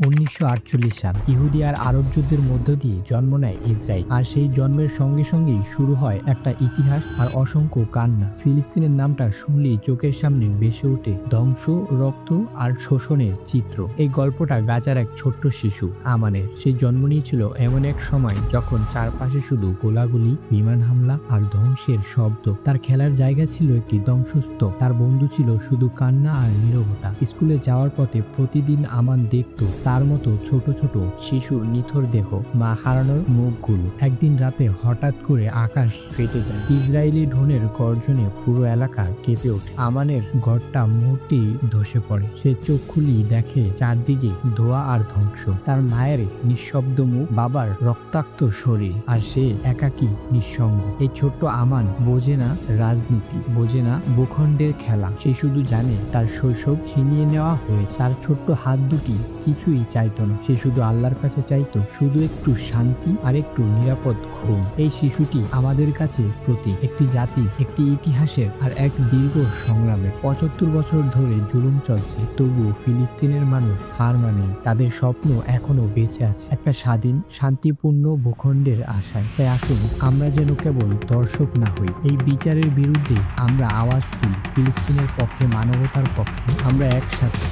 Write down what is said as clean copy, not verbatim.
1948 সাল ইহুদি আর আরব যুদ্ধের মধ্য দিয়ে জন্ম নেয় ইসরায়েল। আর সেই জন্মের সঙ্গে সঙ্গেই শুরু হয় একটা ইতিহাস আর অসংখ্য কান্না। ফিলিস্তিনের নামটা শুনলেই চোখের সামনে ভেসে ওঠে ধ্বংস, রক্ত আর শোষণের চিত্র। এই গল্পটা গাজার এক ছোট্ট শিশু আমানের। সেই জন্ম নিয়েছিল এমন এক সময় যখন চারপাশে শুধু গোলাগুলি, বিমান হামলা আর ধ্বংসের শব্দ। তার খেলার জায়গা ছিল একটি ধ্বংসস্তূপ, তার বন্ধু ছিল শুধু কান্না আর নীরবতা। স্কুলে যাওয়ার পথে প্রতিদিন আমান দেখতো তার মতো ছোট ছোট শিশুর নিথর দেহ, মা হারানোর মুখগুলো। একদিন রাতে হঠাৎ করে আকাশ ফেটে যায়, ইসরায়েলি ড্রোনের গর্জনে পুরো এলাকা কেঁপে ওঠে। আমানের ঘরটা মুহূর্তেই ধসে পড়ে। সে চোখ খুলেই দেখে চারদিকে ধোঁয়া আর ধ্বংস। তার মায়ের নিঃশব্দ মুখ, বাবার রক্তাক্ত শরীর, আর সে একাকী নিঃসঙ্গ। এই ছোট্ট আমান বোঝে না রাজনীতি, বোঝে না ভূখণ্ডের খেলা। সে শুধু জানে তার শৈশব ছিনিয়ে নেওয়া হয়েছে। তার ছোট্ট হাত দুটি কিছুই চাইতো না, সে শুধু আল্লাহর কাছে চাইতো শুধু একটু শান্তি আর একটু নিরাপদ ঘুম। এই শিশুটি আমাদের কাছে প্রতীক, একটি জাতির, একটি ইতিহাসের আর এক দীর্ঘ সংগ্রামের। 75 বছর ধরে জুলুম চলছে, তবুও ফিলিস্তিনের মানুষ হার মানেনি। তাদের স্বপ্ন এখনো বেঁচে আছে, একটা স্বাধীন, শান্তিপূর্ণ ভূখণ্ডের আশায়। তাই আসুন আমরা যেন কেবল দর্শক না হই, এই বিচারের বিরুদ্ধে আমরা আওয়াজ তুলি। ফিলিস্তিনের পক্ষে, মানবতার পক্ষে আমরা একসাথে।